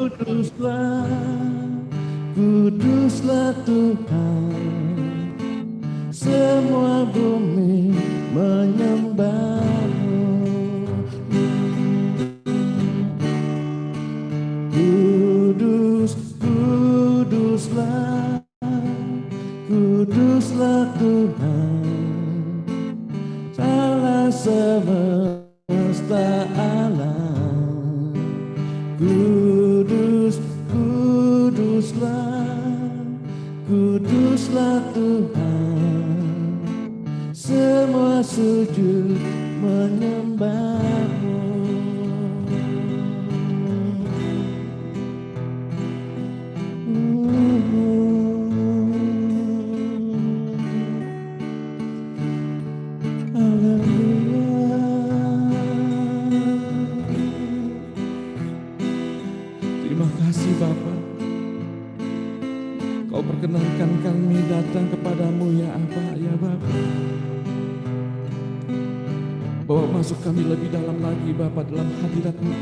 Kuduslah, kuduslah Tuhan, semua bumi menyembah-Mu. Kudus, kuduslah, kuduslah Tuhan, Allah semesta alam. Kudus, kuduslah, kuduslah Tuhan, semua sujud menyembah-Mu. Terima kasih Bapa, Kau perkenankan kami datang kepadamu ya Aba, ya Bapa. Bawa masuk kami lebih dalam lagi Bapa dalam hadirat-Mu.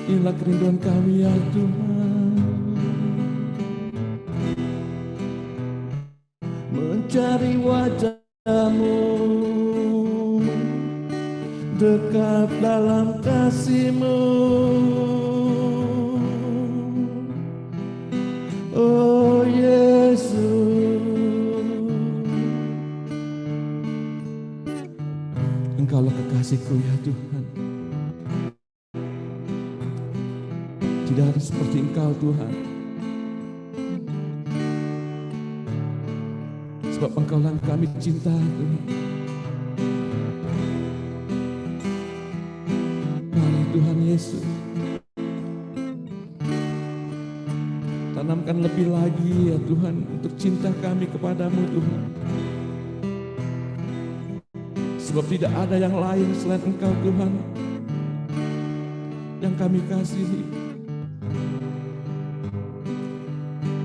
Inilah kerinduan kami ya Tuhan, mencari wajah-Mu, dekat dalam kasih-Mu. Oh Yesus, Engkaulah kekasihku ya Tuhan. Tidak ada seperti Engkau Tuhan, sebab Engkaulah yang kami cinta Tuhan. Mari Tuhan Yesus, tanamkan lebih lagi ya Tuhan untuk cinta kami kepadamu Tuhan. Sebab tidak ada yang lain selain Engkau Tuhan yang kami kasihi.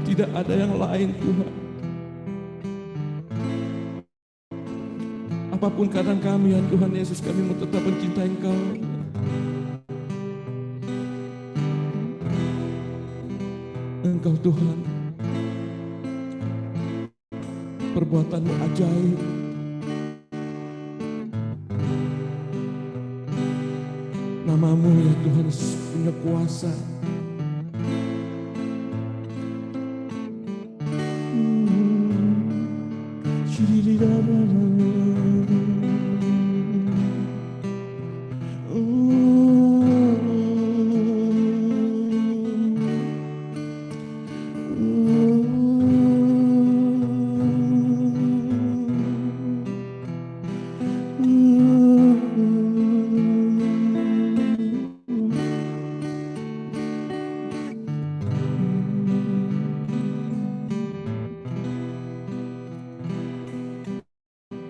Tidak ada yang lain Tuhan. Apapun keadaan kami ya Tuhan Yesus, kami mau tetap mencintai Engkau. Engkau Tuhan, perbuatan-Mu ajaib. Nama-Mu ya Tuhan punya kuasa.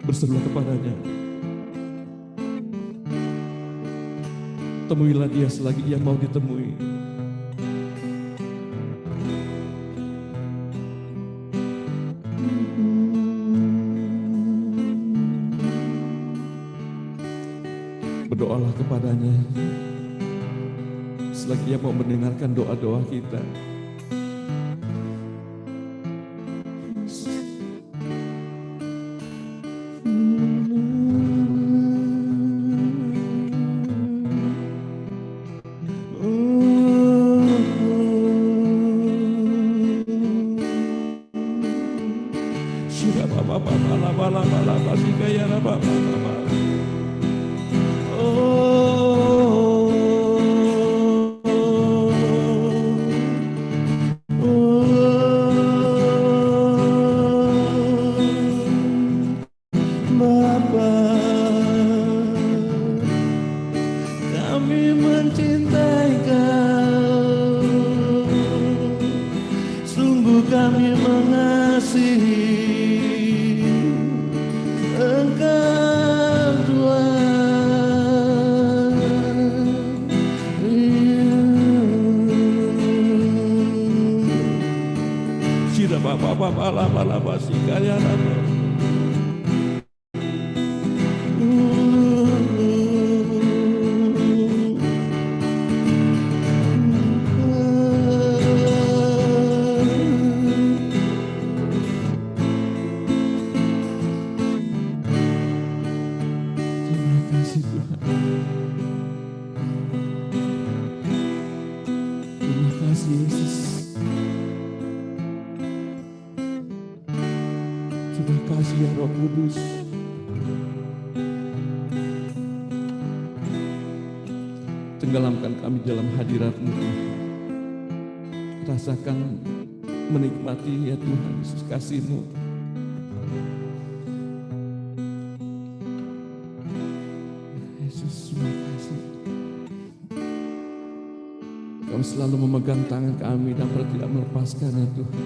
Berserulah kepadanya, temuilah dia selagi ia mau ditemui. Berdoalah kepadanya selagi ia mau mendengarkan doa-doa kita. kasih Tuhan. Terima kasih Yesus. Terima kasih ya Roh Kudus. Tenggelamkan kami dalam hadirat-Mu Tuhan. Rasakan menikmati ya Tuhan Yesus kasih-Mu. Yesus terima kasih. Kau selalu memegang tangan kami dan tidak melepaskan ya Tuhan.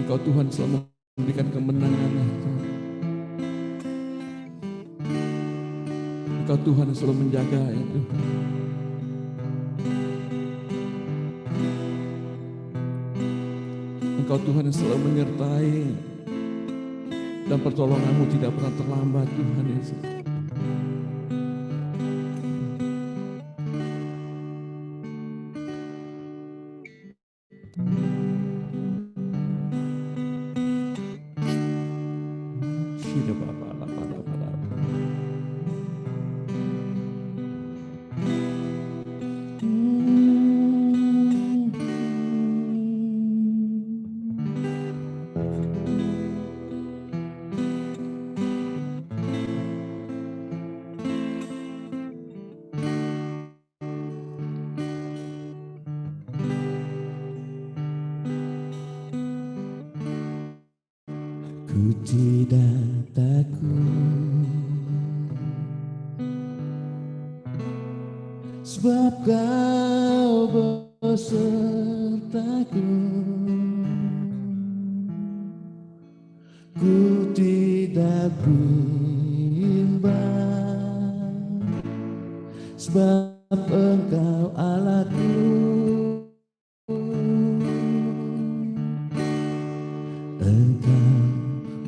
Engkau Tuhan selalu memberikan kemenangan ya Tuhan. Engkau Tuhan yang selalu menjaga ya Tuhan. Engkau Tuhan yang selalu menyertai dan pertolongan-Mu tidak pernah terlambat Tuhan Yesus. Ku tidak takut, sebab Kau besertaku. Ku tidak bimbang, sebab Engkau Allahku. Engkau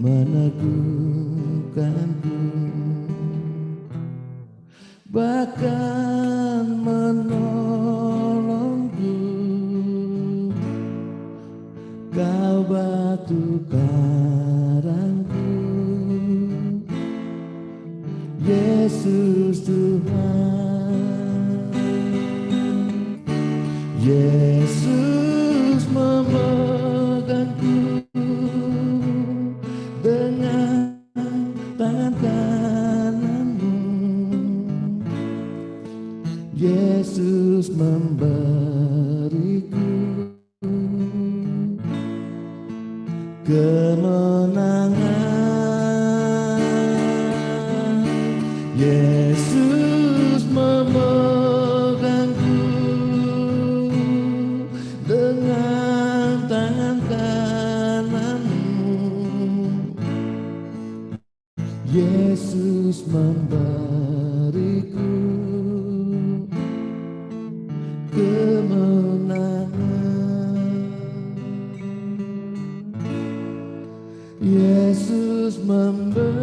meneguhkanku, bahkan menolongku. Kau batu karangku, Yesus Tuhan. Yesus memegangku dengan tangan kanan-Mu. Yesus memberiku kemenangan. Yesus memegangku dengan tangan kanan-Mu. Yesus memberiku kemenangan. Yesus memberiku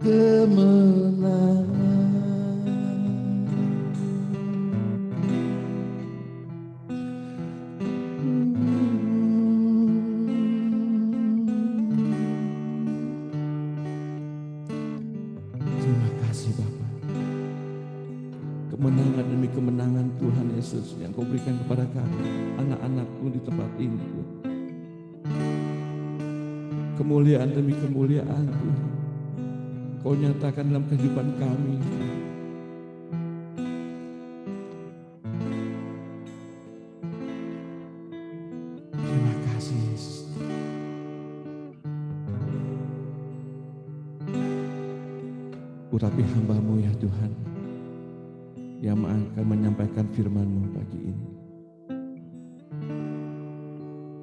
kemenangan. Terima kasih Bapa. Kemenangan demi kemenangan Tuhan Yesus yang Kau berikan kepada kami, anak-anak-Mu di tempat ini Tuhan. Kemuliaan demi kemuliaan Tuhan Kau nyatakan dalam kehidupan kami. Terima kasih Yesus. Urapi hamba-Mu ya Tuhan, yang akan menyampaikan firman-Mu pagi ini.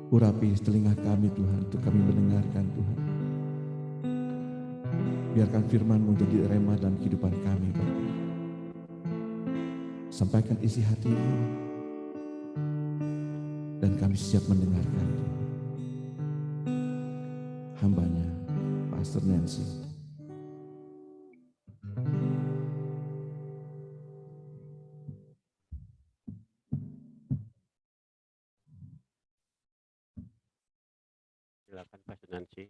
Urapi telinga kami Tuhan, untuk kami mendengarkan Tuhan. Biarkan firman-Mu jadi rema dalam kehidupan kami Bapa. Sampaikan isi hati-Mu, dan kami siap mendengarkan. Hambanya, Pastor Nancy. Silakan Pak Sunansi.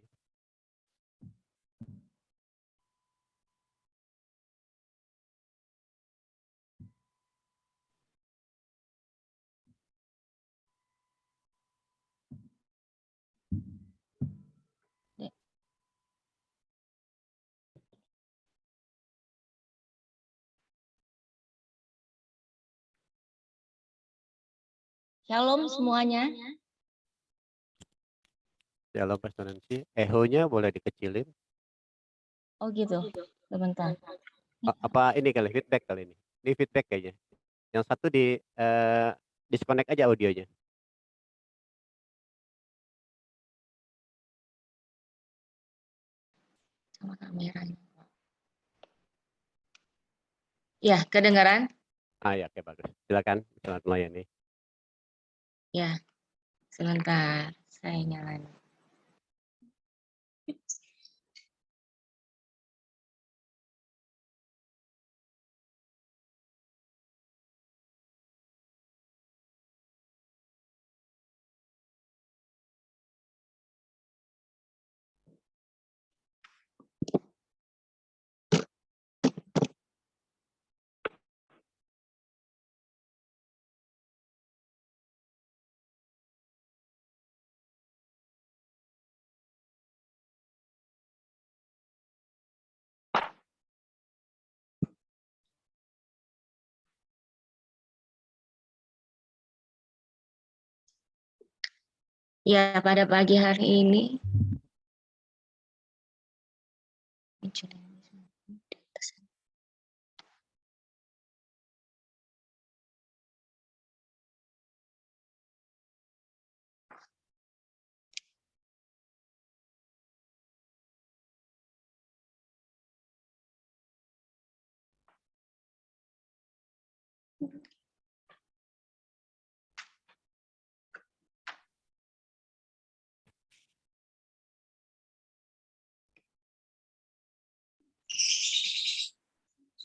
Shalom semuanya. Shalom Pak Sunansi. Echo-nya boleh dikecilin. Oh gitu. Sebentar. Apa ini kali feedback kali ini? Ini feedback kayaknya. Yang satu disconnect aja audionya. Sama kameranya. Ya, kedengaran? Ya, oke bagus. Silakan, selamat melayani. Ya, sebentar. Saya nyalain. Ya, pada pagi hari ini.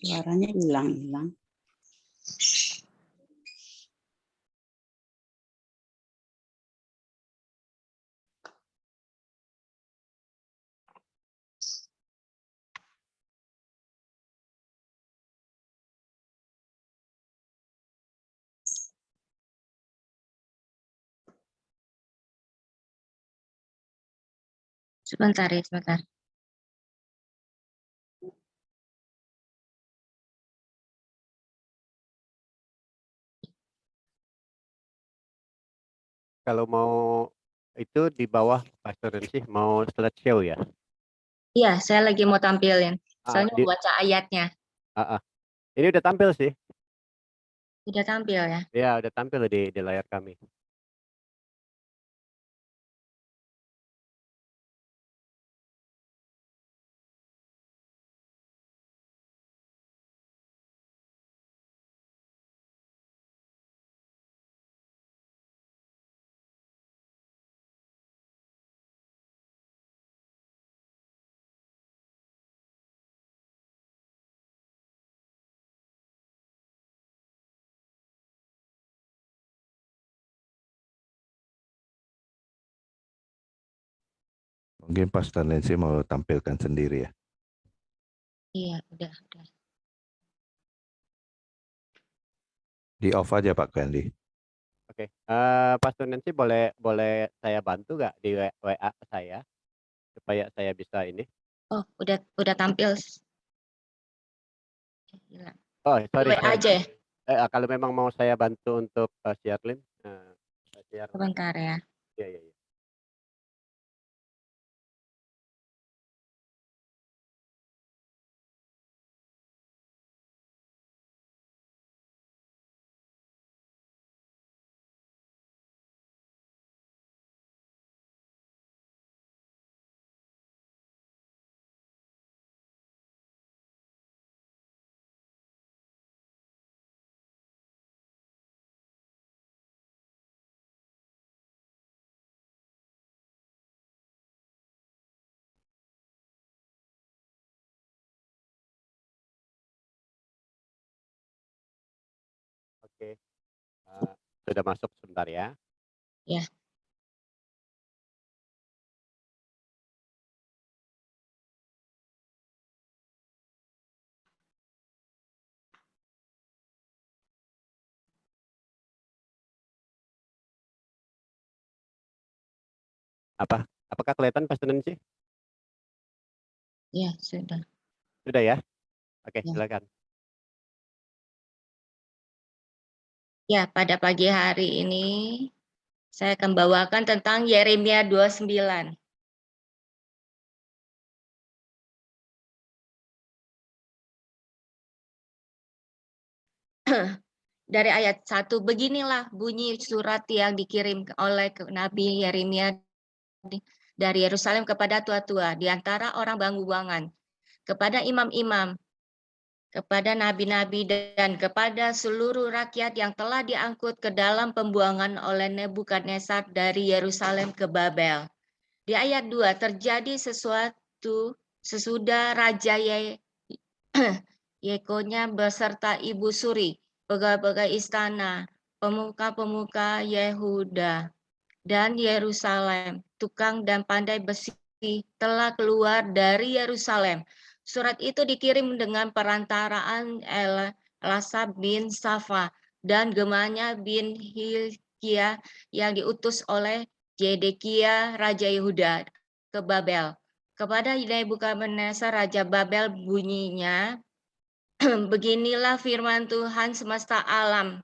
Suaranya hilang-hilang. Sebentar ya, sebentar. Kalau mau itu di bawah Pak Sunansi mau slideshow ya? Iya, saya lagi mau tampilin. Ah, Soalnya mau baca ayatnya. Ini udah tampil sih. Udah tampil ya? Ya, udah tampil di layar kami. Mungkin Pastor Nancy mau tampilkan sendiri ya. Iya, udah. Di off aja Pak Gandhi. Oke, Pak Sunansi boleh saya bantu nggak di WA saya supaya saya bisa ini? Oh, udah tampil. Gila. Oh, sorry, WA sorry. aja ya? Kalau memang mau saya bantu untuk share link, share. Sebentar ya. Iya, iya, iya. Oke, sudah masuk sebentar ya. Ya. Apakah kelihatan Pastor Nancy? Ya, sudah. Sudah ya? Oke, Ya. silakan. Ya, pada pagi hari ini saya akan bawakan tentang Yeremia 29. Dari ayat 1, beginilah bunyi surat yang dikirim oleh Nabi Yeremia dari Yerusalem kepada tua-tua di antara orang banggu-bangan, kepada imam-imam, kepada nabi-nabi, dan kepada seluruh rakyat yang telah diangkut ke dalam pembuangan oleh Nebukadnezar dari Yerusalem ke Babel. Di ayat 2, terjadi sesuatu sesudah Raja Yekonya beserta ibu suri, pegawai-pegawai istana, pemuka-pemuka Yehuda dan Yerusalem, tukang dan pandai besi telah keluar dari Yerusalem. Surat itu dikirim dengan perantaraan Elasa bin Safa dan Gemanya bin Hilkiah yang diutus oleh Zedekia Raja Yehuda ke Babel. Kepada Nebukadnezar Raja Babel bunyinya, beginilah firman Tuhan semesta alam,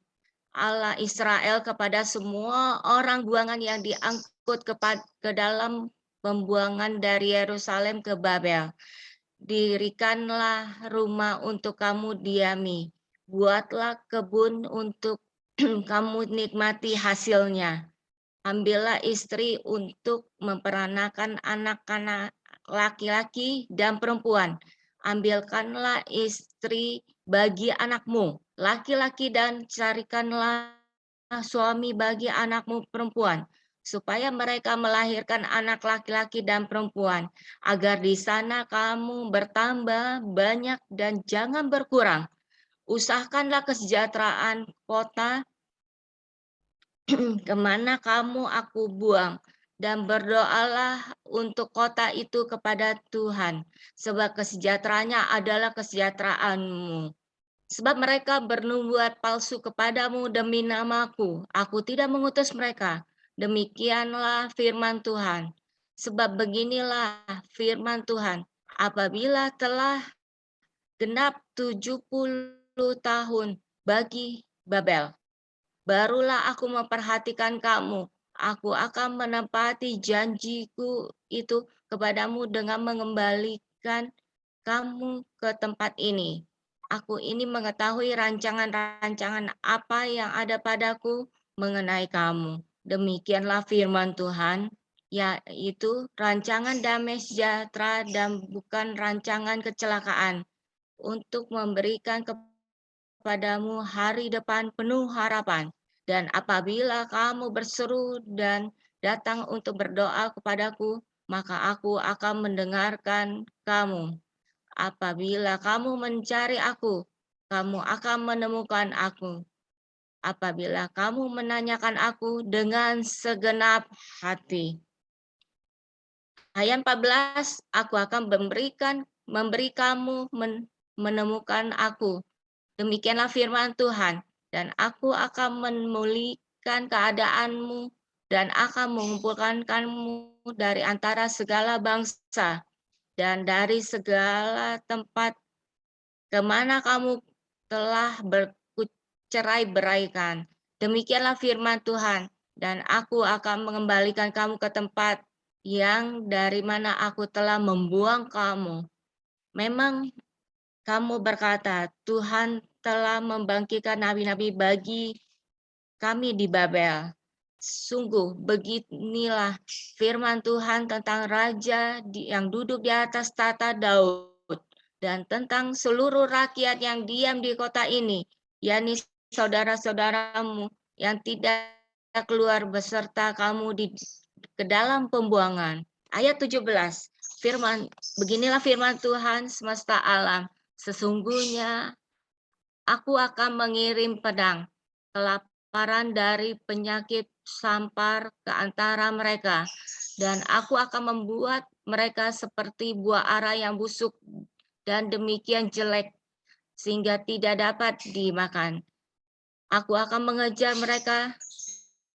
Allah Israel, kepada semua orang buangan yang diangkut ke dalam pembuangan dari Yerusalem ke Babel. Dirikanlah rumah untuk kamu diami, buatlah kebun untuk kamu nikmati hasilnya. Ambillah istri untuk memperanakan anak-anak laki-laki dan perempuan. Ambilkanlah istri bagi anakmu laki-laki dan carikanlah suami bagi anakmu perempuan, supaya mereka melahirkan anak laki-laki dan perempuan, agar di sana kamu bertambah banyak dan jangan berkurang. Usahakanlah kesejahteraan kota kemana kamu aku buang, dan berdoalah untuk kota itu kepada Tuhan, sebab kesejahteraannya adalah kesejahteraanmu. Sebab mereka bernubuat palsu kepadamu demi namaku, aku tidak mengutus mereka. Demikianlah firman Tuhan. Sebab beginilah firman Tuhan, apabila telah genap 70 tahun bagi Babel, barulah aku memperhatikan kamu. Aku akan menepati janjiku itu kepadamu dengan mengembalikan kamu ke tempat ini. Aku ini mengetahui rancangan-rancangan apa yang ada padaku mengenai kamu. Demikianlah firman Tuhan, yaitu rancangan damai sejahtera dan bukan rancangan kecelakaan, untuk memberikan kepadamu hari depan penuh harapan. Dan apabila kamu berseru dan datang untuk berdoa kepadaku, maka aku akan mendengarkan kamu. Apabila kamu mencari aku, kamu akan menemukan aku. Apabila kamu menanyakan aku dengan segenap hati. Ayat 14, aku akan memberi kamu menemukan aku. Demikianlah firman Tuhan, dan aku akan memulihkan keadaanmu dan akan mengumpulkan kamu dari antara segala bangsa dan dari segala tempat kemana kamu telah bercerai-beraikan. Demikianlah firman Tuhan, dan aku akan mengembalikan kamu ke tempat yang dari mana aku telah membuang kamu. Memang kamu berkata, Tuhan telah membangkitkan nabi-nabi bagi kami di Babel. Sungguh beginilah firman Tuhan tentang raja yang duduk di atas tata Daud dan tentang seluruh rakyat yang diam di kota ini, yakni saudara-saudaramu yang tidak keluar beserta kamu ke dalam pembuangan. Ayat 17, beginilah firman Tuhan semesta alam. Sesungguhnya aku akan mengirim pedang, kelaparan dari penyakit sampar ke antara mereka, dan aku akan membuat mereka seperti buah ara yang busuk dan demikian jelek, sehingga tidak dapat dimakan. Aku akan mengejar mereka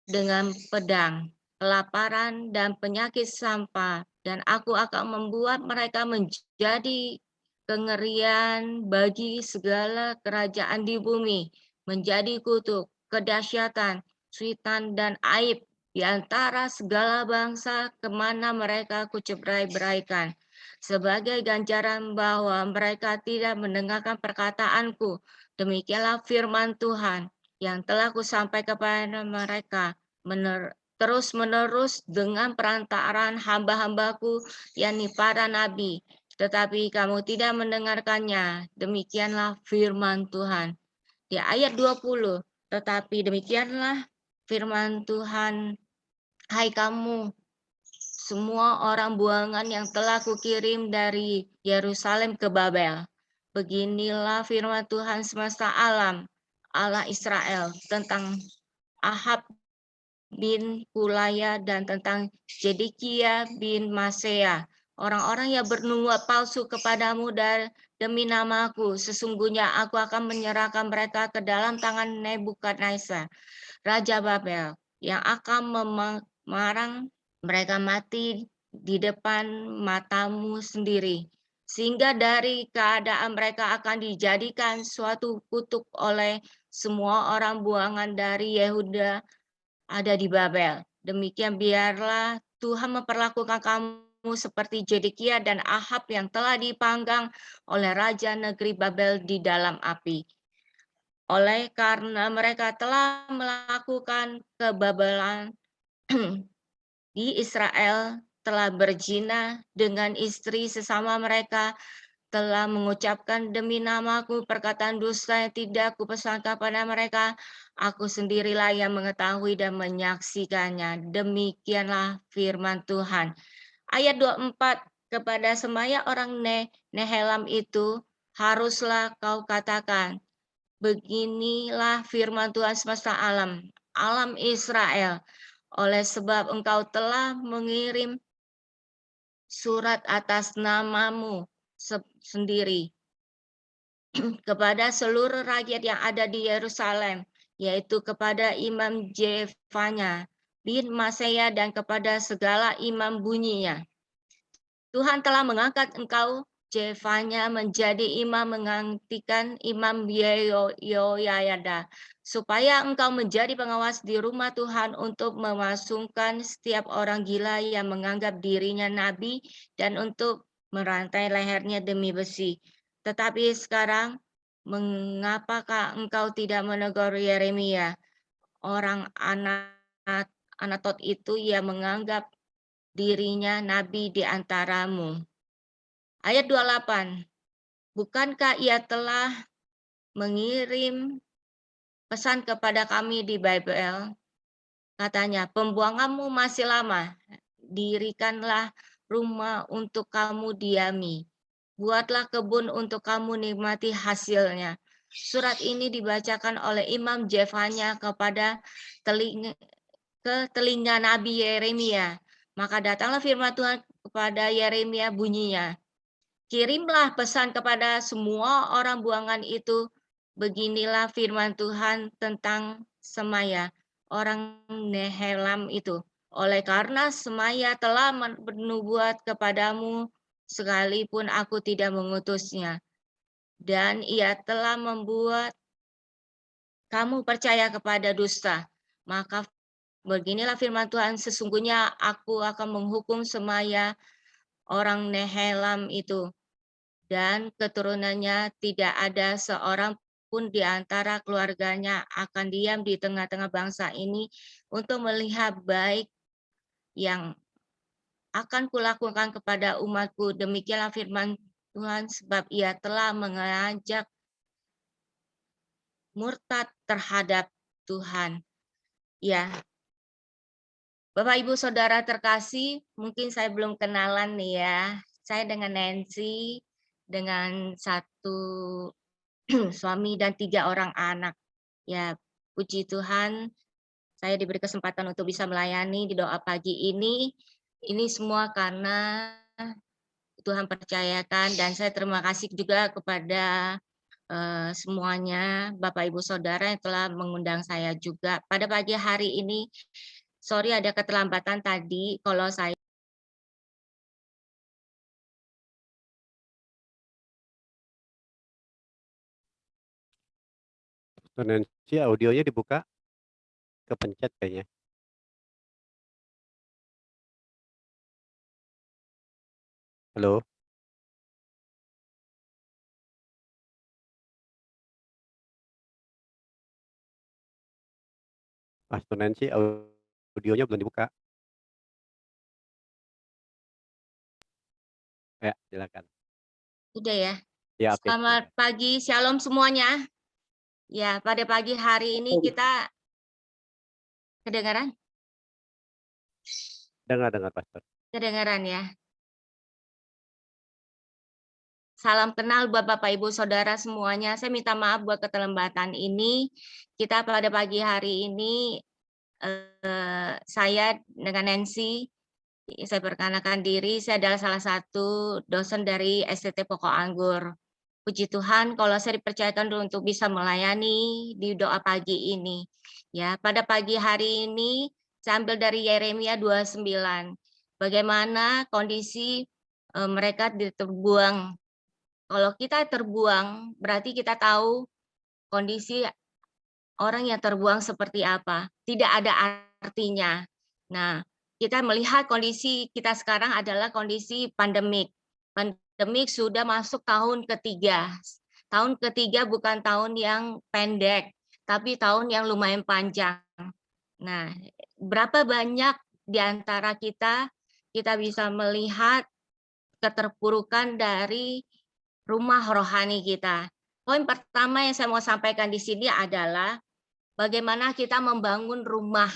dengan pedang, kelaparan, dan penyakit sampah. Dan aku akan membuat mereka menjadi kengerian bagi segala kerajaan di bumi, menjadi kutuk, kedahsyatan, suitan, dan aib di antara segala bangsa kemana mereka kucerai-beraikan. Sebagai ganjaran bahwa mereka tidak mendengarkan perkataanku, demikianlah firman Tuhan yang telah kusampaikan kepada mereka terus-menerus dengan perantaraan hamba-hambaku, yakni para nabi. Tetapi kamu tidak mendengarkannya. Demikianlah firman Tuhan. Di ayat 20, tetapi demikianlah firman Tuhan, hai kamu, semua orang buangan yang telah kukirim dari Yerusalem ke Babel. Beginilah firman Tuhan semesta alam, Allah Israel, tentang Ahab bin Kulaya dan tentang Zedekia bin Masea, orang-orang yang bernubuat palsu kepadamu demi namaku. Sesungguhnya aku akan menyerahkan mereka ke dalam tangan Nebukadnezar, Raja Babel, yang akan memarang mereka mati di depan matamu sendiri. Sehingga dari keadaan mereka akan dijadikan suatu kutuk oleh semua orang buangan dari Yehuda ada di Babel. Demikian biarlah Tuhan memperlakukan kamu seperti Zedekia dan Ahab yang telah dipanggang oleh Raja negeri Babel di dalam api. Oleh karena mereka telah melakukan kebabelan di Israel, telah berzina dengan istri sesama mereka, telah mengucapkan demi namaku perkataan dusta yang tidak kupesankan pada mereka, aku sendirilah yang mengetahui dan menyaksikannya. Demikianlah firman Tuhan. Ayat 24, kepada semaya orang Nehelam itu, haruslah kau katakan, beginilah firman Tuhan semesta alam, alam Israel, oleh sebab engkau telah mengirim surat atas namamu sendiri kepada seluruh rakyat yang ada di Yerusalem, yaitu kepada Imam Jefanya bin Masea dan kepada segala imam bunyinya. Tuhan telah mengangkat engkau, Jefanya, menjadi imam menggantikan Imam Yehoyada, supaya engkau menjadi pengawas di rumah Tuhan untuk memasungkan setiap orang gila yang menganggap dirinya nabi dan untuk merantai lehernya demi besi. Tetapi sekarang, mengapakah engkau tidak menegur Yeremia, orang Anatot itu yang menganggap dirinya nabi di antaramu? Ayat 28, bukankah ia telah mengirim pesan kepada kami di Babel? Katanya, pembuanganmu masih lama, dirikanlah rumah untuk kamu diami. Buatlah kebun untuk kamu nikmati hasilnya. Surat ini dibacakan oleh Imam Jefanya kepada telinga Nabi Yeremia. Maka datanglah firman Tuhan kepada Yeremia bunyinya, kirimlah pesan kepada semua orang buangan itu, beginilah firman Tuhan tentang Semaya, orang Nehelam itu. Oleh karena Semaya telah bernubuat kepadamu, sekalipun aku tidak mengutusnya, dan ia telah membuat kamu percaya kepada dusta, maka beginilah firman Tuhan, sesungguhnya aku akan menghukum Semaya, orang Nehelam itu, dan keturunannya tidak ada seorang pun di antara keluarganya akan diam di tengah-tengah bangsa ini untuk melihat baik yang akan kulakukan kepada umatku. Demikianlah firman Tuhan, sebab ia telah mengajak murtad terhadap Tuhan. Ya, Bapak Ibu Saudara terkasih, mungkin saya belum kenalan nih ya. Saya dengan Nancy, dengan satu suami dan 3 orang anak. Ya, puji Tuhan, saya diberi kesempatan untuk bisa melayani di doa pagi ini. Ini semua karena Tuhan percayakan, dan saya terima kasih juga kepada semuanya, Bapak Ibu Saudara yang telah mengundang saya juga. Pada pagi hari ini, Sorry ada keterlambatan tadi, kalau saya Pastor Nancy audionya dibuka, kepencet kayaknya. Halo? Pastor Nancy audionya belum dibuka. Ya, silakan. udah ya. Ya, oke, Selamat silakan. pagi, shalom semuanya. Ya, pada pagi hari ini kita kedengaran? Dengar Pastor. Kedengaran ya. Salam kenal buat Bapak Ibu Saudara semuanya. Saya minta maaf buat keterlambatan ini. Kita pada pagi hari ini saya dengan Nancy, saya perkenalkan diri, saya adalah salah satu dosen dari STT Pokok Anggur. Puji Tuhan kalau saya dipercayakan untuk bisa melayani di doa pagi ini. Ya, pada pagi hari ini saya ambil dari Yeremia 29. Bagaimana kondisi mereka terbuang. Kalau kita terbuang, berarti kita tahu kondisi orang yang terbuang seperti apa. Tidak ada artinya. Nah, kita melihat kondisi kita sekarang adalah kondisi pandemik. Pandemik sudah masuk tahun ketiga. Tahun ketiga bukan tahun yang pendek, tapi tahun yang lumayan panjang. Nah, berapa banyak di antara kita bisa melihat keterpurukan dari rumah rohani kita. Poin pertama yang saya mau sampaikan di sini adalah bagaimana kita membangun rumah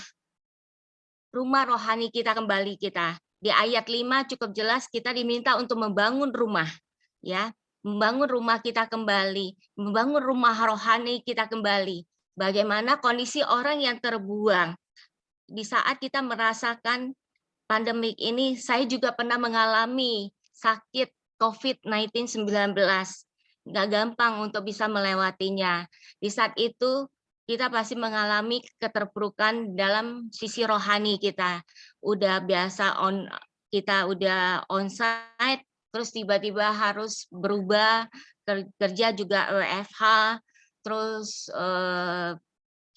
rohani kita kembali kita. Di ayat 5 cukup jelas kita diminta untuk membangun rumah, ya, membangun rumah kita kembali, membangun rumah rohani kita kembali. Bagaimana kondisi orang yang terbuang di saat kita merasakan pandemik ini. Saya juga pernah mengalami sakit COVID-19. Nggak gampang untuk bisa melewatinya. Di saat itu kita pasti mengalami keterpurukan dalam sisi rohani kita. Udah biasa kita udah onsite, terus tiba-tiba harus berubah, kerja juga WFH, terus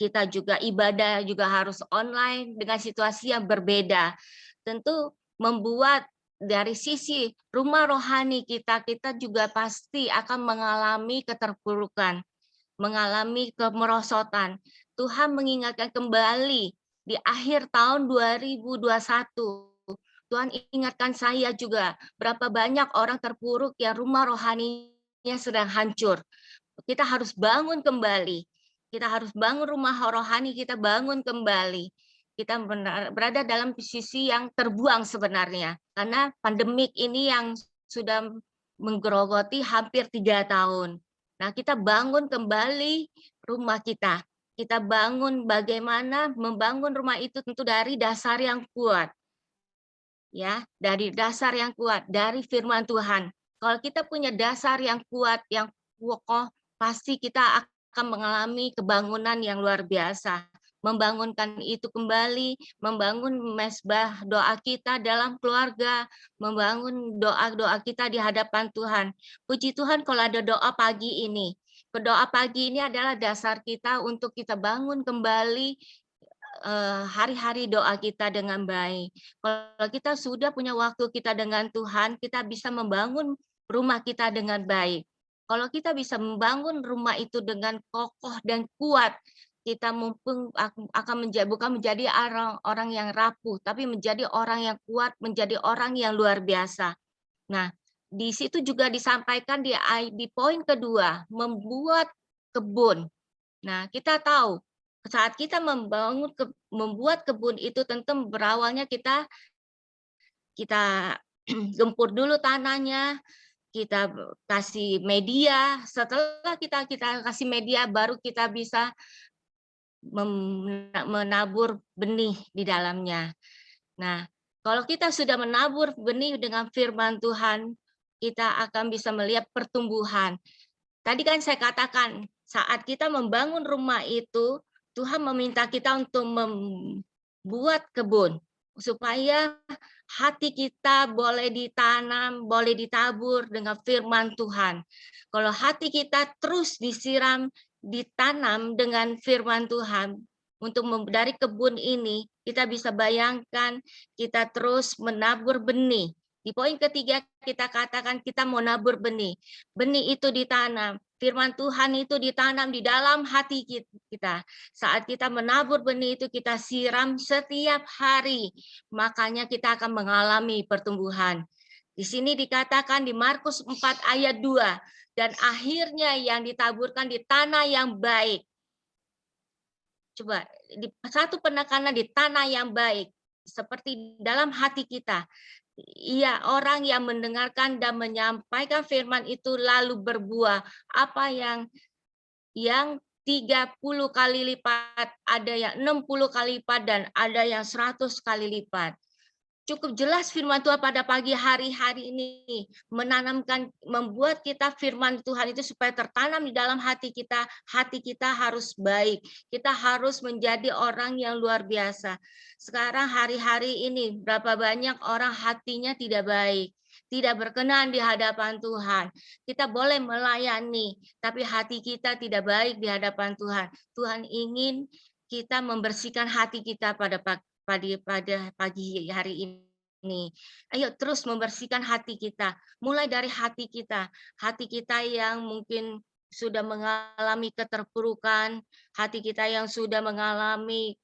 kita juga ibadah juga harus online dengan situasi yang berbeda. Tentu membuat dari sisi rumah rohani kita juga pasti akan mengalami keterpurukan, mengalami kemerosotan. Tuhan mengingatkan kembali di akhir tahun 2021. Tuhan ingatkan saya juga berapa banyak orang terpuruk yang rumah rohaninya sedang hancur. Kita harus bangun kembali. Kita harus bangun rumah rohani, kita bangun kembali. Kita berada dalam sisi yang terbuang sebenarnya. Karena pandemik ini yang sudah menggerogoti hampir 3 tahun. Nah, kita bangun kembali rumah kita. Kita bangun bagaimana membangun rumah itu tentu dari dasar yang kuat. Ya, dari dasar yang kuat, dari firman Tuhan. Kalau kita punya dasar yang kuat, yang kokoh, pasti kita akan mengalami kebangunan yang luar biasa. Membangunkan itu kembali, membangun mesbah doa kita dalam keluarga, membangun doa-doa kita di hadapan Tuhan. Puji Tuhan kalau ada doa pagi ini. Doa pagi ini adalah dasar kita untuk kita bangun kembali hari-hari doa kita dengan baik. Kalau kita sudah punya waktu kita dengan Tuhan, kita bisa membangun rumah kita dengan baik. Kalau kita bisa membangun rumah itu dengan kokoh dan kuat, kita mumpung akan menjadi bukan menjadi orang yang rapuh, tapi menjadi orang yang kuat, menjadi orang yang luar biasa. Nah, di situ juga disampaikan di poin kedua, membuat kebun. Nah, kita tahu saat kita membuat kebun itu tentu berawalnya kita gempur dulu tanahnya, kita kasih media. Setelah kita kasih media, baru kita bisa menabur benih di dalamnya. Nah, kalau kita sudah menabur benih dengan firman Tuhan, kita akan bisa melihat pertumbuhan. Tadi kan saya katakan, saat kita membangun rumah itu, Tuhan meminta kita untuk buat kebun supaya hati kita boleh ditanam, boleh ditabur dengan firman Tuhan. Kalau hati kita terus disiram, ditanam dengan firman Tuhan, untuk dari kebun ini kita bisa bayangkan kita terus menabur benih. Di poin ketiga kita katakan kita mau nabur benih. Benih itu ditanam. Firman Tuhan itu ditanam di dalam hati kita. Saat kita menabur benih itu kita siram setiap hari. Makanya kita akan mengalami pertumbuhan. Di sini dikatakan di Markus 4 ayat 2. Dan akhirnya yang ditaburkan di tanah yang baik. Coba, satu penekanan di tanah yang baik. Seperti dalam hati kita. Iya, orang yang mendengarkan dan menyampaikan firman itu lalu berbuah. Apa yang 30 kali lipat, ada yang 60 kali lipat, dan ada yang 100 kali lipat. Cukup jelas firman Tuhan pada pagi hari ini menanamkan, membuat kita firman Tuhan itu supaya tertanam di dalam hati kita. Hati kita harus baik. Kita harus menjadi orang yang luar biasa. Sekarang hari-hari ini berapa banyak orang hatinya tidak baik, tidak berkenan di hadapan Tuhan. Kita boleh melayani, tapi hati kita tidak baik di hadapan Tuhan. Tuhan ingin kita membersihkan hati kita pada pagi hari ini. Ayo terus membersihkan hati kita. Mulai dari hati kita yang mungkin sudah mengalami keterpurukan, hati kita yang sudah mengalami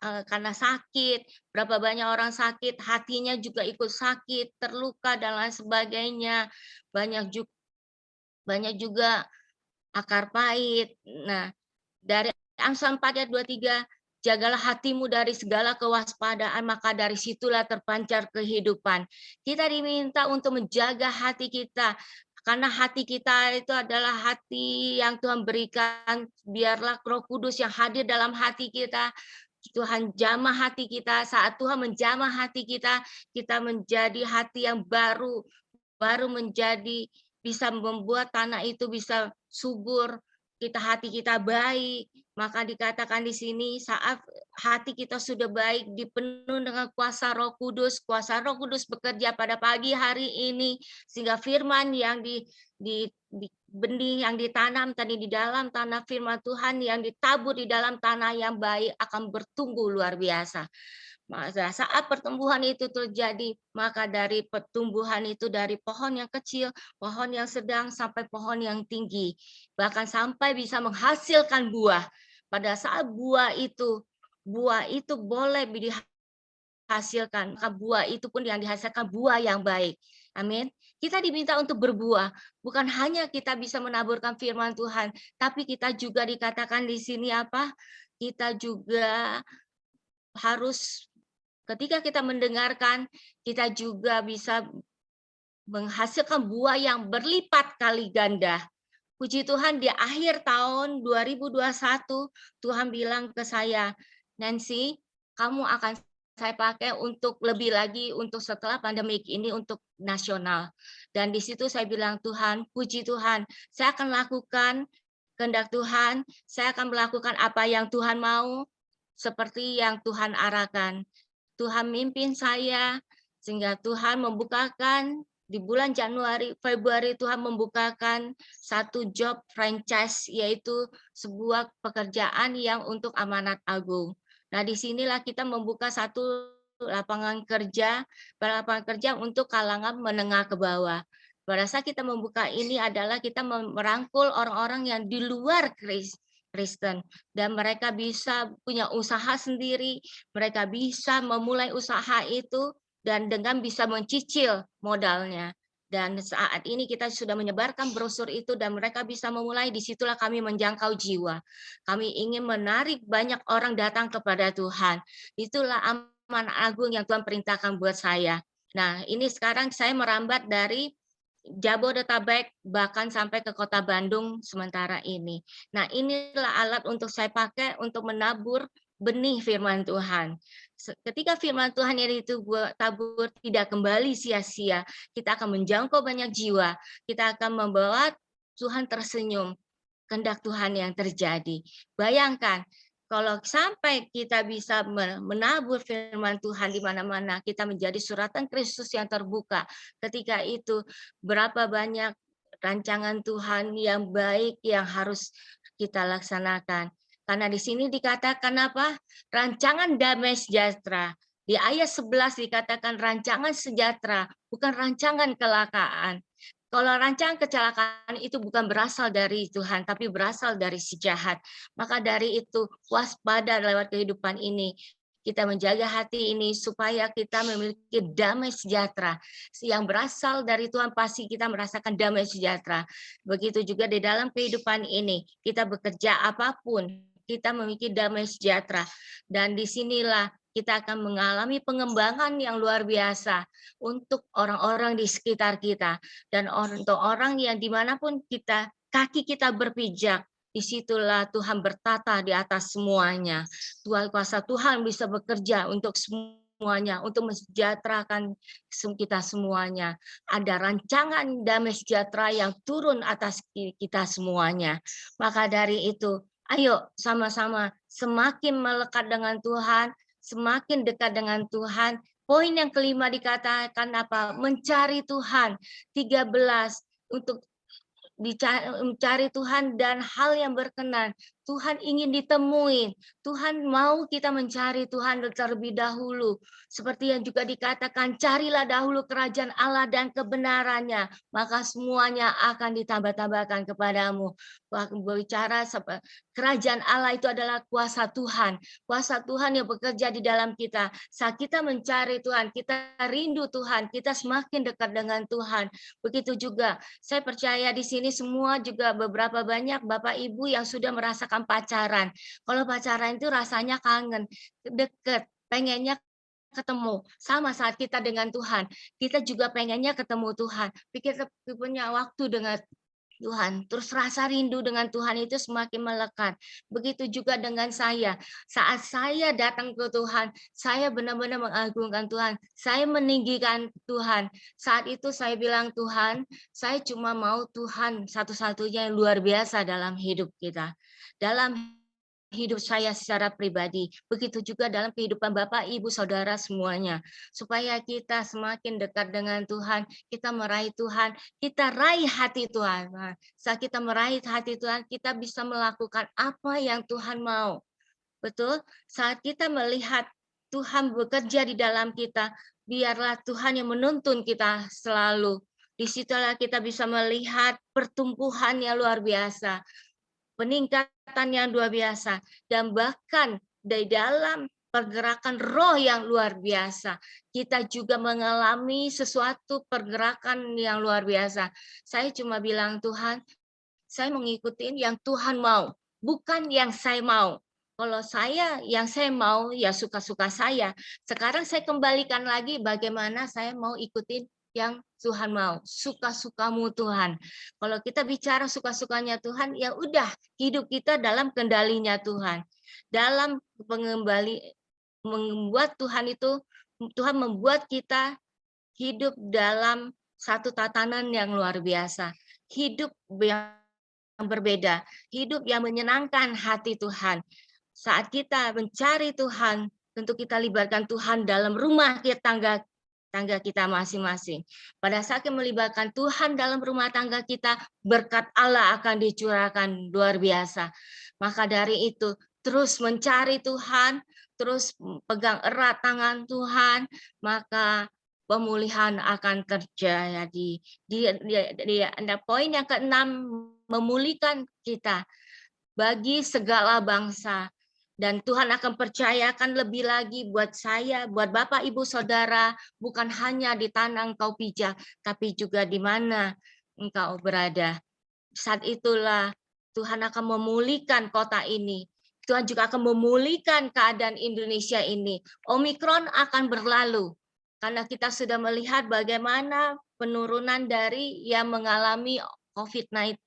karena sakit, berapa banyak orang sakit, hatinya juga ikut sakit, terluka dan lain sebagainya. Banyak juga akar pahit. Nah, dari Amsal 4 ayat 23, jagalah hatimu dari segala kewaspadaan, maka dari situlah terpancar kehidupan. Kita diminta untuk menjaga hati kita, karena hati kita itu adalah hati yang Tuhan berikan. Biarlah Roh Kudus yang hadir dalam hati kita, Tuhan jamah hati kita. Saat Tuhan menjamah hati kita, kita menjadi hati yang baru menjadi, bisa membuat tanah itu bisa subur. Hati kita baik, maka dikatakan di sini saat hati kita sudah baik, dipenuhi dengan kuasa Roh Kudus bekerja pada pagi hari ini, sehingga firman yang di benih yang ditanam tadi di dalam tanah firman Tuhan yang ditabur di dalam tanah yang baik akan bertumbuh luar biasa. Maka saat pertumbuhan itu terjadi, maka dari pertumbuhan itu, dari pohon yang kecil, pohon yang sedang, sampai pohon yang tinggi, bahkan sampai bisa menghasilkan buah. Pada saat buah itu boleh dihasilkan, maka buah itu pun yang dihasilkan buah yang baik. Amin. Kita diminta untuk berbuah, bukan hanya kita bisa menaburkan firman Tuhan, tapi kita juga dikatakan di sini apa? Kita juga harus, ketika kita mendengarkan, kita juga bisa menghasilkan buah yang berlipat kali ganda. Puji Tuhan, di akhir tahun 2021, Tuhan bilang ke saya, Nancy, kamu akan saya pakai untuk lebih lagi, untuk setelah pandemik ini, untuk nasional. Dan di situ saya bilang, Tuhan, puji Tuhan, saya akan lakukan kehendak Tuhan, saya akan melakukan apa yang Tuhan mau, seperti yang Tuhan arahkan. Tuhan mimpin saya, sehingga Tuhan membukakan di bulan Januari, Februari, Tuhan membukakan satu job franchise, yaitu sebuah pekerjaan yang untuk amanat agung. Nah, disinilah kita membuka satu lapangan kerja untuk kalangan menengah ke bawah. Pada saat kita membuka ini adalah kita merangkul orang-orang yang di luar Kristen, dan mereka bisa punya usaha sendiri, mereka bisa memulai usaha itu dan dengan bisa mencicil modalnya. Dan saat ini kita sudah menyebarkan brosur itu dan mereka bisa memulai. Disitulah kami menjangkau jiwa. Kami ingin menarik banyak orang datang kepada Tuhan. Itulah amanat agung yang Tuhan perintahkan buat saya. Nah, ini sekarang saya merambat dari Jabodetabek bahkan sampai ke kota Bandung sementara ini. Nah, inilah alat untuk saya pakai untuk menabur benih firman Tuhan. Ketika firman Tuhan yang ditabur tidak kembali sia-sia, kita akan menjangkau banyak jiwa, kita akan membawa Tuhan tersenyum, kehendak Tuhan yang terjadi. Bayangkan, Kalau sampai kita bisa menabur firman Tuhan di mana-mana, kita menjadi suratan Kristus yang terbuka. Ketika itu berapa banyak rancangan Tuhan yang baik yang harus kita laksanakan. Karena di sini dikatakan apa? Rancangan damai sejahtera. Di ayat 11 dikatakan rancangan sejahtera, bukan rancangan kecelakaan. Kalau rancangan kecelakaan itu bukan berasal dari Tuhan, tapi berasal dari si jahat. Maka dari itu, waspada lewat kehidupan ini. Kita menjaga hati ini supaya kita memiliki damai sejahtera. Yang berasal dari Tuhan pasti kita merasakan damai sejahtera. Begitu juga di dalam kehidupan ini, kita bekerja apapun, kita memiliki damai sejahtera. Dan disinilah kita akan mengalami pengembangan yang luar biasa untuk orang-orang di sekitar kita. Dan untuk orang yang dimanapun kaki kita berpijak, disitulah Tuhan bertata di atas semuanya. Tuhan kuasa Tuhan bisa bekerja untuk semuanya, untuk mensejahterakan kita semuanya. Ada rancangan damai sejahtera yang turun atas kita semuanya. Maka dari itu, ayo sama-sama semakin melekat dengan Tuhan, semakin dekat dengan Tuhan. Poin yang kelima dikatakan apa? Mencari Tuhan. 13 untuk mencari Tuhan dan hal yang berkenan. Tuhan ingin ditemuin. Tuhan mau kita mencari Tuhan terlebih dahulu. Seperti yang juga dikatakan, carilah dahulu kerajaan Allah dan kebenarannya, maka semuanya akan ditambah-tambahkan kepadamu. Berbicara kerajaan Allah itu adalah kuasa Tuhan. Kuasa Tuhan yang bekerja di dalam kita. Saat kita mencari Tuhan, kita rindu Tuhan, kita semakin dekat dengan Tuhan. Begitu juga, saya percaya di sini semua juga beberapa banyak Bapak Ibu yang sudah merasakan pacaran. Kalau pacaran itu rasanya kangen, deket, pengennya ketemu. Sama saat kita dengan Tuhan, kita juga pengennya ketemu Tuhan. Kita punya waktu dengan Tuhan, terus rasa rindu dengan Tuhan itu semakin melekat. Begitu juga dengan saya. Saat saya datang ke Tuhan, saya benar-benar mengagungkan Tuhan. Saya meninggikan Tuhan. Saat itu saya bilang, Tuhan, saya cuma mau Tuhan satu-satunya yang luar biasa dalam hidup kita. Dalam hidup saya secara pribadi, begitu juga dalam kehidupan Bapak, Ibu, Saudara semuanya. Supaya kita semakin dekat dengan Tuhan, kita meraih Tuhan, kita raih hati Tuhan. Nah, saat kita meraih hati Tuhan, kita bisa melakukan apa yang Tuhan mau. Betul? Saat kita melihat Tuhan bekerja di dalam kita, biarlah Tuhan yang menuntun kita selalu. Disitulah kita bisa melihat pertumbuhan yang luar biasa, peningkatan yang luar biasa, dan bahkan dari dalam pergerakan roh yang luar biasa, kita juga mengalami sesuatu pergerakan yang luar biasa. Saya cuma bilang, Tuhan, saya mengikuti yang Tuhan mau, bukan yang saya mau. Kalau yang saya mau, ya suka-suka saya. Sekarang saya kembalikan lagi bagaimana saya mau ikutin yang Tuhan mau, suka-sukamu Tuhan. Kalau kita bicara suka-sukanya Tuhan, ya udah hidup kita dalam kendalinya Tuhan. Dalam membuat Tuhan itu, Tuhan membuat kita hidup dalam satu tatanan yang luar biasa. Hidup yang berbeda, hidup yang menyenangkan hati Tuhan. Saat kita mencari Tuhan, tentu kita libatkan Tuhan dalam rumah tangga kita masing-masing. Pada saat kita melibatkan Tuhan dalam rumah tangga kita, berkat Allah akan dicurahkan luar biasa. Maka dari itu, terus mencari Tuhan, terus pegang erat tangan Tuhan, maka pemulihan akan terjadi. Poin yang keenam, memulihkan kita bagi segala bangsa. Dan Tuhan akan percayakan lebih lagi buat saya, buat Bapak, Ibu, Saudara, bukan hanya di tanah engkau pijak, tapi juga di mana engkau berada. Saat itulah Tuhan akan memulihkan kota ini. Tuhan juga akan memulihkan keadaan Indonesia ini. Omikron akan berlalu. Karena kita sudah melihat bagaimana penurunan dari yang mengalami COVID-19.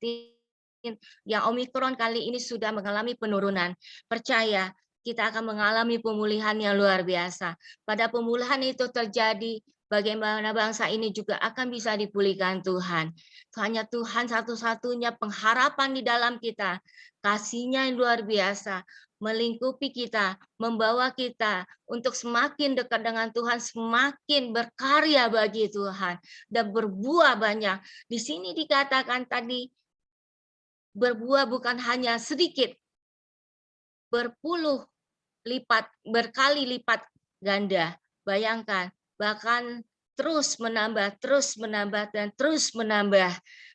Yang Omikron kali ini sudah mengalami penurunan. Percaya, kita akan mengalami pemulihan yang luar biasa. Pada pemulihan itu terjadi, bagaimana bangsa ini juga akan bisa dipulihkan Tuhan. Hanya Tuhan satu-satunya pengharapan di dalam kita. Kasih-Nya yang luar biasa, melingkupi kita, membawa kita untuk semakin dekat dengan Tuhan, semakin berkarya bagi Tuhan, dan berbuah banyak. Di sini dikatakan tadi, berbuah bukan hanya sedikit, berpuluh lipat, berkali lipat ganda. Bayangkan, bahkan terus menambah, dan terus menambah.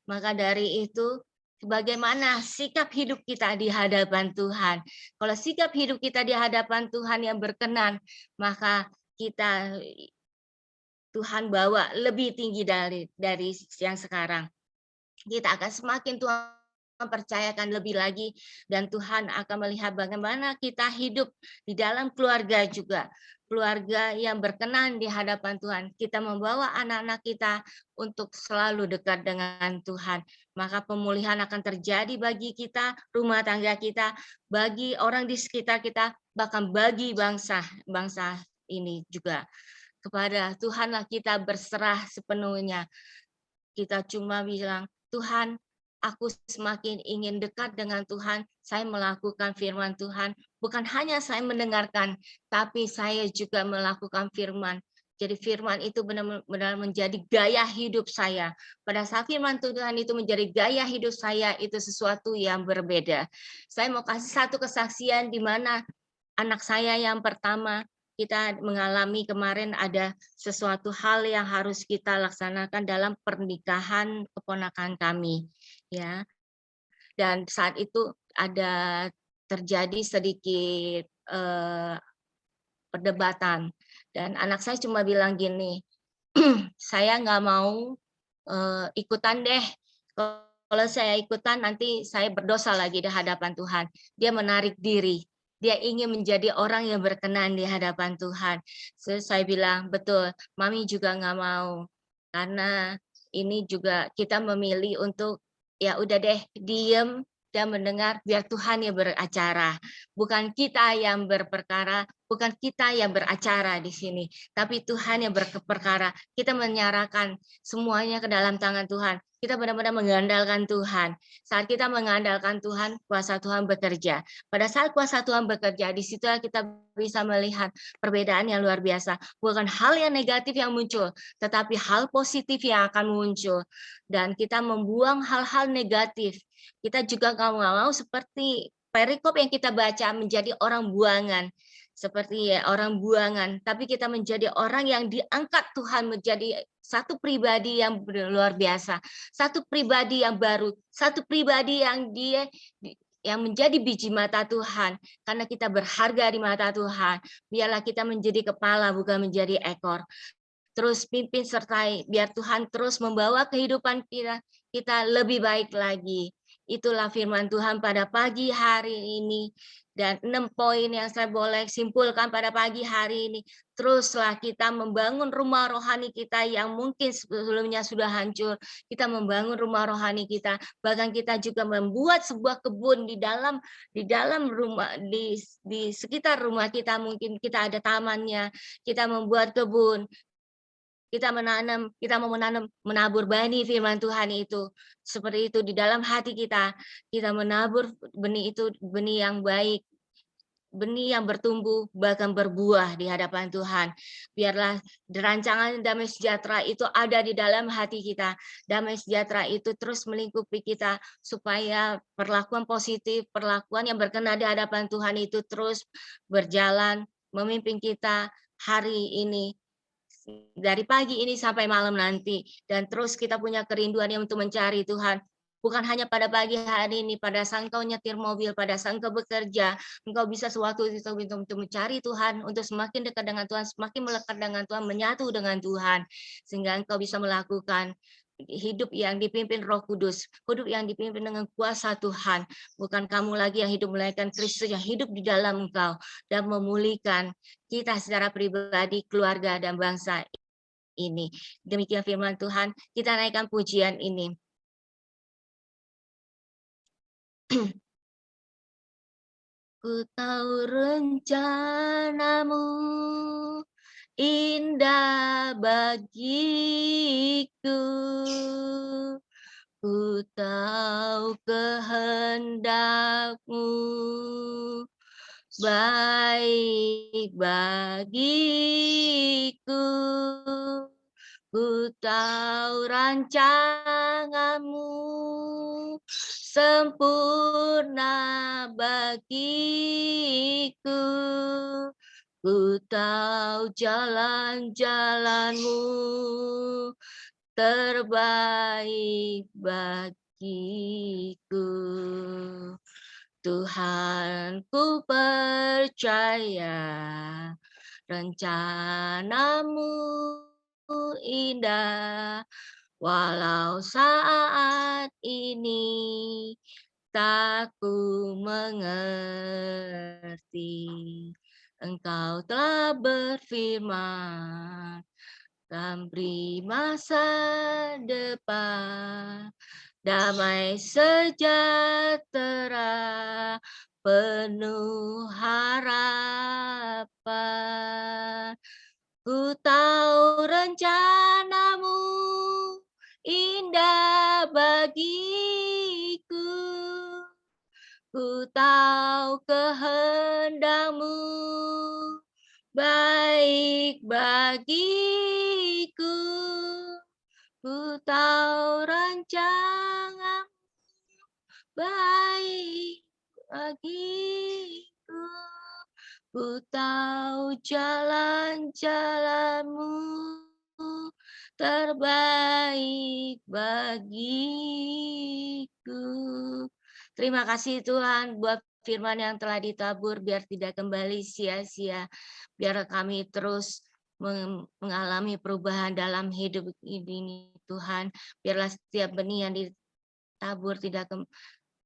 Maka dari itu, bagaimana sikap hidup kita di hadapan Tuhan. Kalau sikap hidup kita di hadapan Tuhan yang berkenan, maka kita Tuhan bawa lebih tinggi dari yang sekarang. Kita akan semakin Tuhan mempercayakan lebih lagi, dan Tuhan akan melihat bagaimana kita hidup di dalam keluarga juga. Keluarga yang berkenan di hadapan Tuhan. Kita membawa anak-anak kita untuk selalu dekat dengan Tuhan. Maka pemulihan akan terjadi bagi kita, rumah tangga kita, bagi orang di sekitar kita, bahkan bagi bangsa ini juga. Kepada Tuhanlah kita berserah sepenuhnya. Kita cuma bilang, Tuhan, aku semakin ingin dekat dengan Tuhan. Saya melakukan firman Tuhan. Bukan hanya saya mendengarkan, tapi saya juga melakukan firman. Jadi firman itu benar-benar menjadi gaya hidup saya. Pada saat firman Tuhan itu menjadi gaya hidup saya, itu sesuatu yang berbeda. Saya mau kasih satu kesaksian di mana anak saya yang pertama, kita mengalami kemarin ada sesuatu hal yang harus kita laksanakan dalam pernikahan keponakan kami, ya. Dan saat itu ada terjadi sedikit perdebatan, dan anak saya cuma bilang gini, saya nggak mau ikutan deh. Kalau saya ikutan nanti saya berdosa lagi di hadapan Tuhan. Dia menarik diri. Dia ingin menjadi orang yang berkenan di hadapan Tuhan. Saya bilang, betul, Mami juga nggak mau. Karena ini juga kita memilih untuk, ya udah deh, diem dan mendengar biar Tuhan yang beracara. Bukan kita yang berperkara, bukan kita yang beracara di sini, tapi Tuhan yang berperkara. Kita menyerahkan semuanya ke dalam tangan Tuhan. Kita benar-benar mengandalkan Tuhan. Saat kita mengandalkan Tuhan, kuasa Tuhan bekerja. Pada saat kuasa Tuhan bekerja, di situ kita bisa melihat perbedaan yang luar biasa. Bukan hal yang negatif yang muncul, tetapi hal positif yang akan muncul. Dan kita membuang hal-hal negatif. Kita juga nggak mau seperti perikop yang kita baca menjadi orang buangan. Seperti ya orang buangan, tapi kita menjadi orang yang diangkat Tuhan menjadi satu pribadi yang luar biasa, satu pribadi yang baru, satu pribadi yang menjadi biji mata Tuhan, karena kita berharga di mata Tuhan. Biarlah kita menjadi kepala bukan menjadi ekor. Terus pimpin sertai, biar Tuhan terus membawa kehidupan kita lebih baik lagi. Itulah firman Tuhan pada pagi hari ini. Dan 6 poin yang saya boleh simpulkan pada pagi hari ini. Teruslah kita membangun rumah rohani kita yang mungkin sebelumnya sudah hancur. Kita membangun rumah rohani kita. Bahkan kita juga membuat sebuah kebun di dalam rumah, di sekitar rumah kita. Mungkin kita ada tamannya. Kita membuat kebun. Kita mau menabur benih firman Tuhan itu. Seperti itu di dalam hati kita. Kita menabur benih itu, benih yang baik. Benih yang bertumbuh, bahkan berbuah di hadapan Tuhan. Biarlah rancangan damai sejahtera itu ada di dalam hati kita. Damai sejahtera itu terus melingkupi kita, supaya perlakuan positif, perlakuan yang berkenan di hadapan Tuhan itu terus berjalan, memimpin kita hari ini, dari pagi ini sampai malam nanti, dan terus kita punya kerinduan yang untuk mencari Tuhan. Bukan hanya pada pagi hari ini, pada saat engkau nyetir mobil, pada saat engkau bekerja, engkau bisa suatu itu untuk mencari Tuhan, untuk semakin dekat dengan Tuhan, semakin melekat dengan Tuhan, menyatu dengan Tuhan, sehingga engkau bisa melakukan hidup yang dipimpin Roh Kudus, hidup yang dipimpin dengan kuasa Tuhan. Bukan kamu lagi yang hidup, melainkan Kristus yang hidup di dalam engkau dan memulihkan kita secara pribadi, keluarga, dan bangsa ini. Demikian firman Tuhan, kita naikkan pujian ini. Ku tahu rencanamu indah bagiku. Ku tahu kehendak-Mu baik bagiku. Ku tahu rancangan-Mu sempurna bagiku. Ku tahu jalan-jalan-Mu terbaik bagiku. Tuhan, ku percaya rencana-Mu indah, walau saat ini tak ku mengerti. Engkau telah berfirman, akan beri masa depan, damai sejahtera, penuh harapan. Ku tahu rencana-Mu indah bagiku. Ku tahu kehendak-Mu baik bagiku. Ku tahu rancangan baik bagiku. Ku tahu jalan-jalan-Mu terbaik bagiku. Terima kasih Tuhan buat firman yang telah ditabur, biar tidak kembali sia-sia. Biar kami terus mengalami perubahan dalam hidup ini Tuhan. Biarlah setiap benih yang ditabur tidak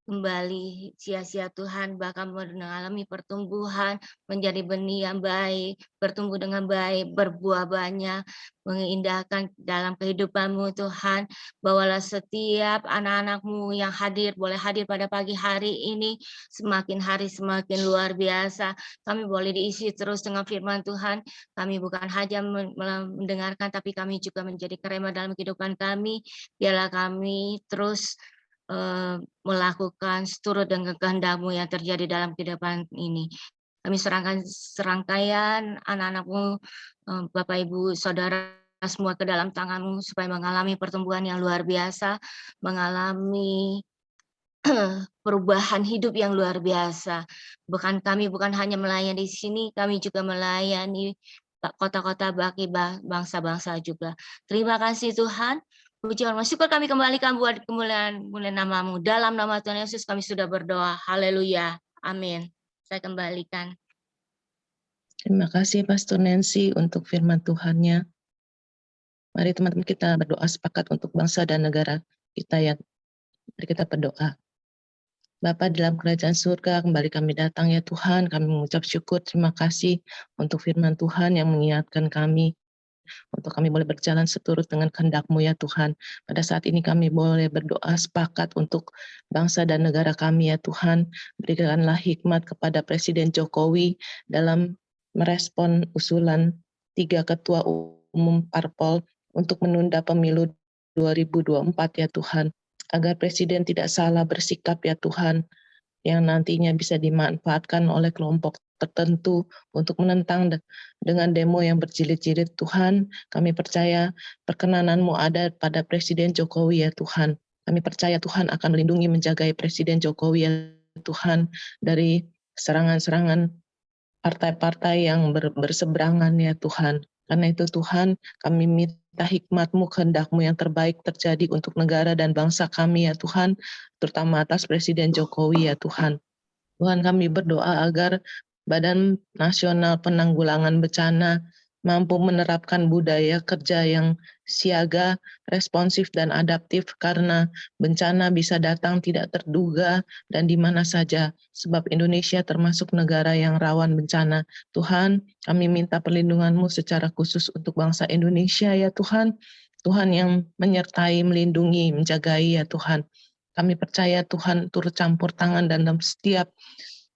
kembali sia-sia Tuhan, bahkan mengalami pertumbuhan menjadi benih yang baik, bertumbuh dengan baik, berbuah banyak, mengindahkan dalam kehidupan-Mu Tuhan. Bawalah setiap anak-anak-Mu yang hadir, boleh hadir pada pagi hari ini, semakin hari semakin luar biasa. Kami boleh diisi terus dengan firman Tuhan. Kami bukan hanya mendengarkan, tapi kami juga menjadi kerema dalam kehidupan kami. Biarlah kami terus melakukan seturut dengan kehendak-Mu yang terjadi dalam kehidupan ini. Kami serahkan serangkaian anak-anak-Mu, Bapak, Ibu, Saudara semua ke dalam tangan-Mu, supaya mengalami pertumbuhan yang luar biasa, mengalami perubahan hidup yang luar biasa. Kami bukan hanya melayani di sini, kami juga melayani kota-kota bagi bangsa-bangsa juga. Terima kasih Tuhan. Puji hormat syukur kami kembalikan buat kemuliaan nama-Mu. Dalam nama Tuhan Yesus kami sudah berdoa. Haleluya. Amin. Saya kembalikan. Terima kasih Pastor Nancy untuk firman Tuhannya. Mari teman-teman kita berdoa sepakat untuk bangsa dan negara kita ya. Mari kita berdoa. Bapa dalam kerajaan surga, kembali kami datang ya Tuhan. Kami mengucap syukur, terima kasih untuk firman Tuhan yang mengingatkan kami untuk kami boleh berjalan seturut dengan kehendak-Mu ya Tuhan. Pada saat ini kami boleh berdoa sepakat untuk bangsa dan negara kami ya Tuhan. Berikanlah hikmat kepada Presiden Jokowi dalam merespon usulan 3 ketua umum parpol untuk menunda pemilu 2024 ya Tuhan. Agar Presiden tidak salah bersikap ya Tuhan, yang nantinya bisa dimanfaatkan oleh kelompok tertentu untuk menentang dengan demo yang berjilid-jilid. Tuhan, kami percaya perkenanan-Mu ada pada Presiden Jokowi ya Tuhan. Kami percaya Tuhan akan melindungi menjaga Presiden Jokowi ya Tuhan dari serangan-serangan partai-partai yang berseberangan ya Tuhan. Karena itu Tuhan, kami minta hikmat-Mu, kehendak-Mu yang terbaik terjadi untuk negara dan bangsa kami ya Tuhan, terutama atas Presiden Jokowi ya Tuhan. Tuhan, kami berdoa agar Badan Nasional Penanggulangan Bencana mampu menerapkan budaya kerja yang siaga, responsif, dan adaptif, karena bencana bisa datang tidak terduga dan di mana saja, sebab Indonesia termasuk negara yang rawan bencana. Tuhan, kami minta perlindungan-Mu secara khusus untuk bangsa Indonesia ya Tuhan. Tuhan yang menyertai, melindungi, menjagai ya Tuhan. Kami percaya Tuhan turut campur tangan dalam setiap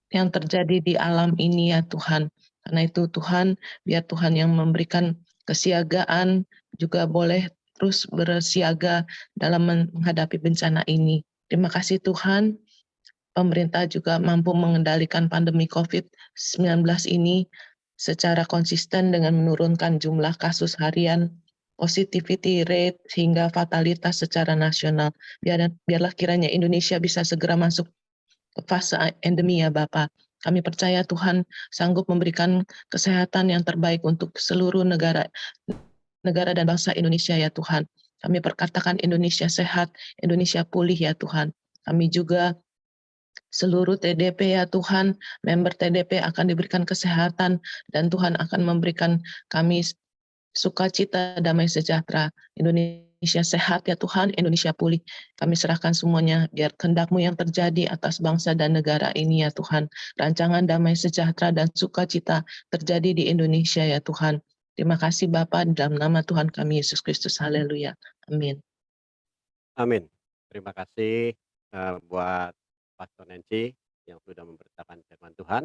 yang terjadi di alam ini ya Tuhan. Karena itu Tuhan, biar Tuhan yang memberikan kesiagaan, juga boleh terus bersiaga dalam menghadapi bencana ini. Terima kasih Tuhan, pemerintah juga mampu mengendalikan pandemi COVID-19 ini secara konsisten dengan menurunkan jumlah kasus harian, positivity rate, hingga fatalitas secara nasional. Biarlah kiranya Indonesia bisa segera masuk ke fase endemi ya Bapak. Kami percaya Tuhan sanggup memberikan kesehatan yang terbaik untuk seluruh negara dan bangsa Indonesia ya Tuhan. Kami perkatakan Indonesia sehat, Indonesia pulih ya Tuhan. Kami juga seluruh TDP ya Tuhan, member TDP akan diberikan kesehatan dan Tuhan akan memberikan kami sukacita, damai sejahtera. Indonesia sehat ya Tuhan, Indonesia pulih. Kami serahkan semuanya biar kehendak-Mu yang terjadi atas bangsa dan negara ini ya Tuhan. Rancangan damai sejahtera dan sukacita terjadi di Indonesia ya Tuhan. Terima kasih Bapa, dalam nama Tuhan kami Yesus Kristus. Haleluya. Amin. Amin. Terima kasih buat Pastor Nancy yang sudah memberitakan firman Tuhan,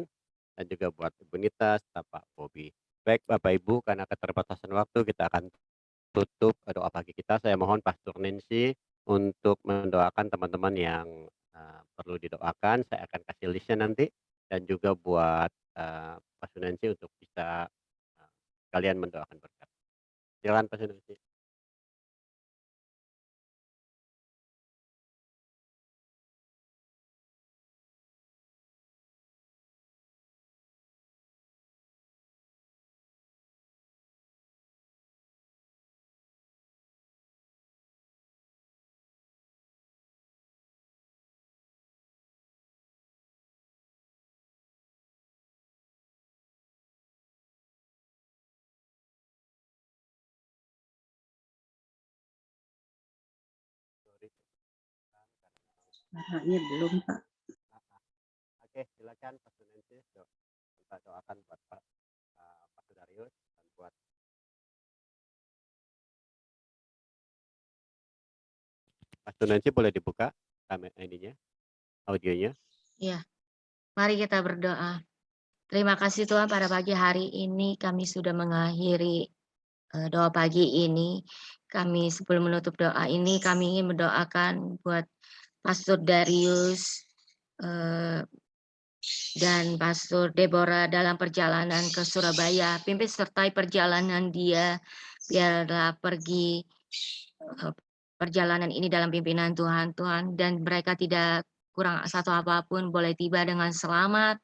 dan juga buat Ibu Nita serta Pak Bobi. Baik Bapak Ibu, karena keterbatasan waktu kita akan tutup doa pagi kita. Saya mohon Pastor Nancy untuk mendoakan teman-teman yang perlu didoakan. Saya akan kasih listnya nanti, dan juga buat Pastor Nancy untuk bisa kalian mendoakan berkat. Silakan Pastor Nancy. Suaranya belum, Pak. Oke, silakan Pastor Nancy kita doakan buat Pak Darius dan buat Pastor Nancy. Boleh dibuka kamera ininya, audionya. Ya, mari kita berdoa. Terima kasih Tuhan, pada pagi hari ini kami sudah mengakhiri doa pagi ini. Kami sebelum menutup doa ini, kami ingin mendoakan buat Pastor Darius dan Pastor Deborah dalam perjalanan ke Surabaya. Pimpin sertai perjalanan dia, biarlah pergi perjalanan ini dalam pimpinan Tuhan, dan mereka tidak kurang satu apapun, boleh tiba dengan selamat,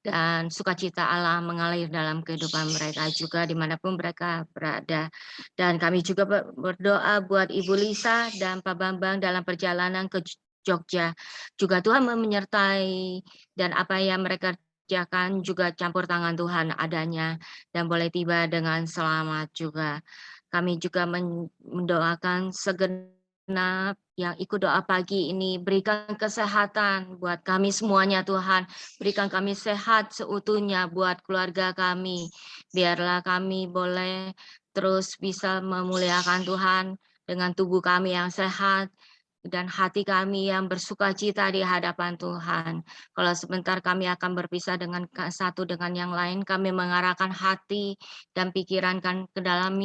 dan sukacita Allah mengalir dalam kehidupan mereka juga dimanapun mereka berada. Dan kami juga berdoa buat Ibu Lisa dan Pak Bambang dalam perjalanan ke Jogja. Juga Tuhan menyertai, dan apa yang mereka kerjakan juga campur tangan Tuhan adanya, dan boleh tiba dengan selamat juga. Kami juga mendoakan segenap yang ikut doa pagi ini, berikan kesehatan buat kami semuanya Tuhan. Berikan kami sehat seutuhnya buat keluarga kami. Biarlah kami boleh terus bisa memuliakan Tuhan dengan tubuh kami yang sehat dan hati kami yang bersukacita di hadapan Tuhan. Kalau sebentar kami akan berpisah dengan satu dengan yang lain, kami mengarahkan hati dan pikiran kan ke dalam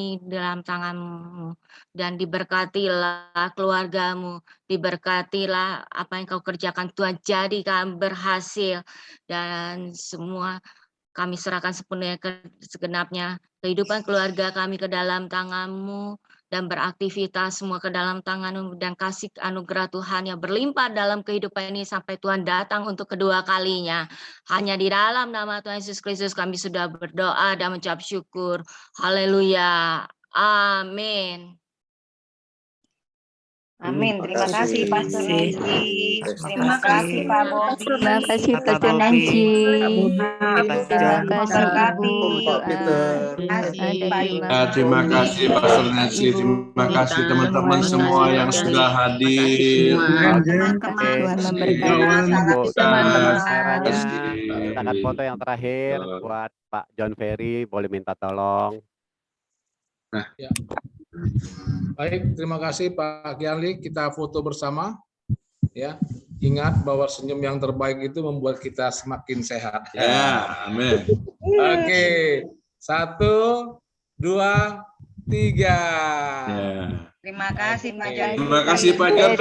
tangan-Mu, dan diberkatilah keluargamu, diberkatilah apa yang Kau kerjakan Tuhan, jadikan berhasil, dan semua kami serahkan segenapnya kehidupan keluarga kami ke dalam tangan-Mu, dan beraktivitas semua ke dalam tangan-Mu, dan kasih anugerah Tuhan yang berlimpah dalam kehidupan ini sampai Tuhan datang untuk kedua kalinya. Hanya di dalam nama Tuhan Yesus Kristus kami sudah berdoa dan mengucap syukur. Haleluya. Amin. Amin. Terima kasih Pastor Nancy. Terima kasih Pak Bobi. Terima kasih Pak Pastor Bobi. Nancy. Pak Terima John. kasih Memberkati. Ibu Pak Peter. Terima kasih Pastor Nancy, terima kasih teman-teman semua yang sudah hadir. Tuhan memberkati teman-teman. Terima Kita akan foto yang terakhir buat Pak John Ferry, boleh minta tolong. Baik, terima kasih Pak Gianli. Kita foto bersama, ya. ingat bahwa senyum yang terbaik itu membuat kita semakin sehat. Ya, amin. Oke, 1, 2, 3. Ya. Terima kasih Pak John. Terima kasih Pak John.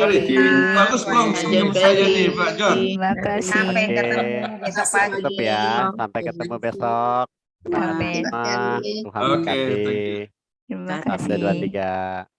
Bagus belum senyum saya nih Pak John? Terima kasih. Sampai ketemu besok pagi. Tutup ya. Sampai ketemu besok. Amin. Tuhan Oke, berkati. thank you. Terima 1, 2, kasih. 3.